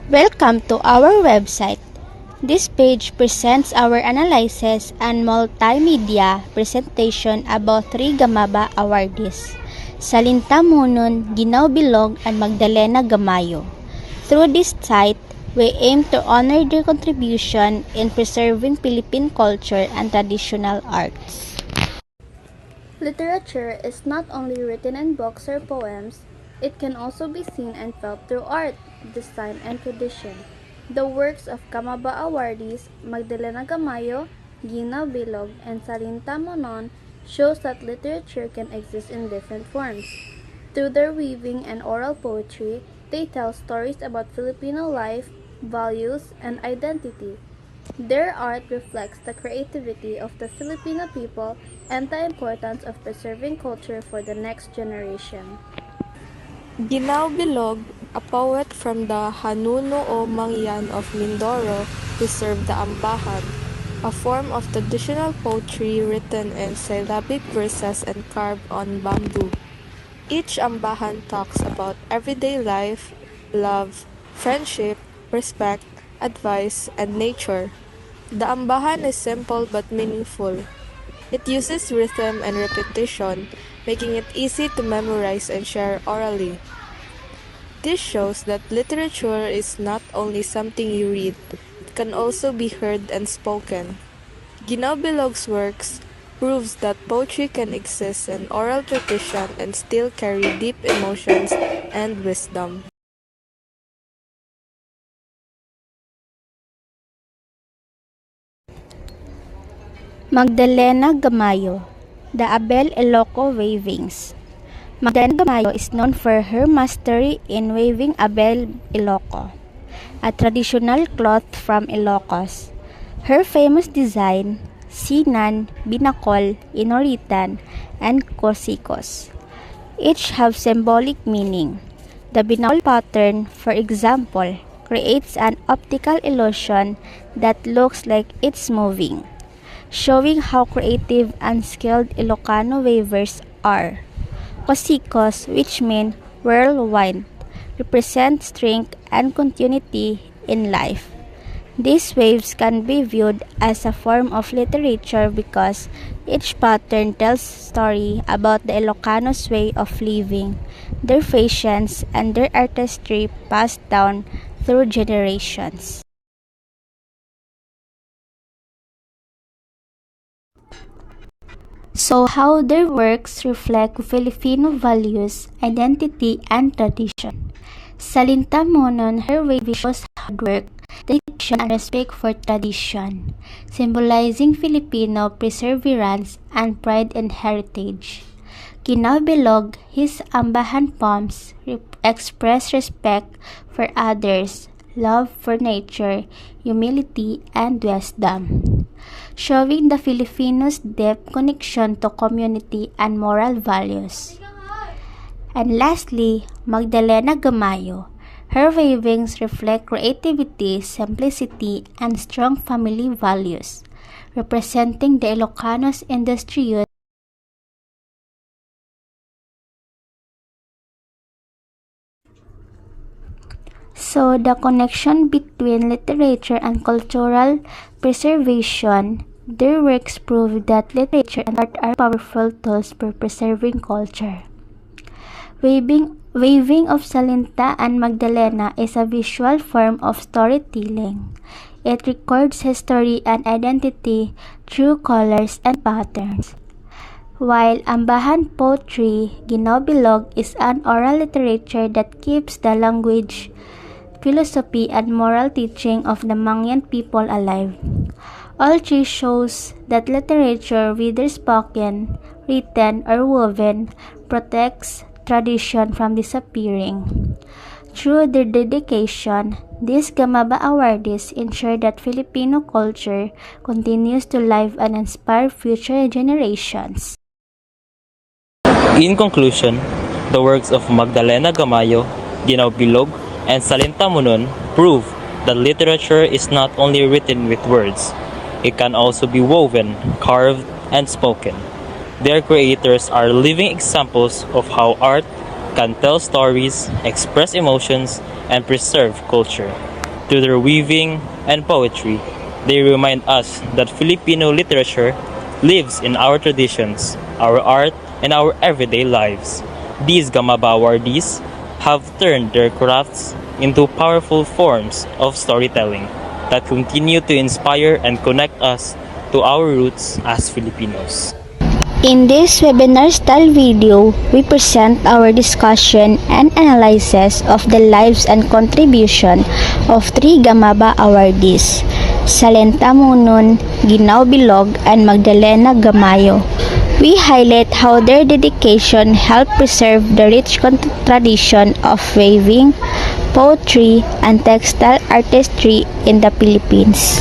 Welcome to our website. This page presents our analysis and multimedia presentation about three Gamaba awardees, Salinta Munon, Ginaw Bilog, and Magdalena Gamayo. Through this site, we aim to honor their contribution in preserving Philippine culture and traditional arts. Literature is not only written in books or poems, it can also be seen and felt through art, design, and tradition. The works of Gamaba awardees Magdalena Gamayo, Ginaw Bilog, and Salinta Monon shows that literature can exist in different forms. Through their weaving and oral poetry, they tell stories about Filipino life, values, and identity. Their art reflects the creativity of the Filipino people and the importance of preserving culture for the next generation. Ginaw Bilog, a poet from the Hanunuo Mangyan of Mindoro, preserved the ambahan, a form of traditional poetry written in syllabic verses and carved on bamboo. Each ambahan talks about everyday life, love, friendship, respect, advice, and nature. The ambahan is simple but meaningful. It uses rhythm and repetition, making it easy to memorize and share orally. This shows that literature is not only something you read, it can also be heard and spoken. Ginaw Bilog's works proves that poetry can exist in oral tradition and still carry deep emotions and wisdom. Magdalena Gamayo, the Abel Ilocos Weavings. Magdalena Gamayo is known for her mastery in weaving Abel Ilocos, a traditional cloth from Ilocos. Her famous design, Sinan, Binakol, Inoritan, and Corsicos, each have symbolic meaning. The Binakol pattern, for example, creates an optical illusion that looks like it's moving, showing how creative and skilled Ilocano weavers are. Corsicos, which mean whirlwind, represent strength and continuity in life. These waves can be viewed as a form of literature because each pattern tells a story about the Ilocanos' way of living, their fashions, and their artistry passed down through generations. So how their works reflect Filipino values, identity, and tradition. Salinta Monon, her weaving shows hard work, dedication, and respect for tradition, symbolizing Filipino perseverance and pride in heritage. Ginaw Bilog, his ambahan poems express respect for others, love for nature, humility, and wisdom, showing the Filipinos' deep connection to community and moral values. And lastly, Magdalena Gamayo. Her weavings reflect creativity, simplicity, and strong family values, representing the Ilocanos' industrious. So, the connection between literature and cultural preservation, their works prove that literature and art are powerful tools for preserving culture. Weaving of Salinta and Magdalena is a visual form of storytelling. It records history and identity through colors and patterns. While ambahan poetry, Ginaw Bilog is an oral literature that keeps the language, philosophy, and moral teaching of the Mangyan people alive. All three shows that literature, whether spoken, written, or woven, protects tradition from disappearing. Through their dedication, these Gamaba awardees ensure that Filipino culture continues to live and inspire future generations. In conclusion, the works of Magdalena Gamayo, Ginaw Bilog, and Salinta Munon prove that literature is not only written with words, it can also be woven, carved, and spoken. Their creators are living examples of how art can tell stories, express emotions, and preserve culture. Through their weaving and poetry, they remind us that Filipino literature lives in our traditions, our art, and our everyday lives. These Gamaba awardees have turned their crafts into powerful forms of storytelling that continue to inspire and connect us to our roots as Filipinos. In this webinar-style video, we present our discussion and analysis of the lives and contribution of three Gamaba awardees, Salenta Munun, Ginao Bilog, and Magdalena Gamayo. We highlight how their dedication helped preserve the rich tradition of weaving, poetry, and textile artistry in the Philippines.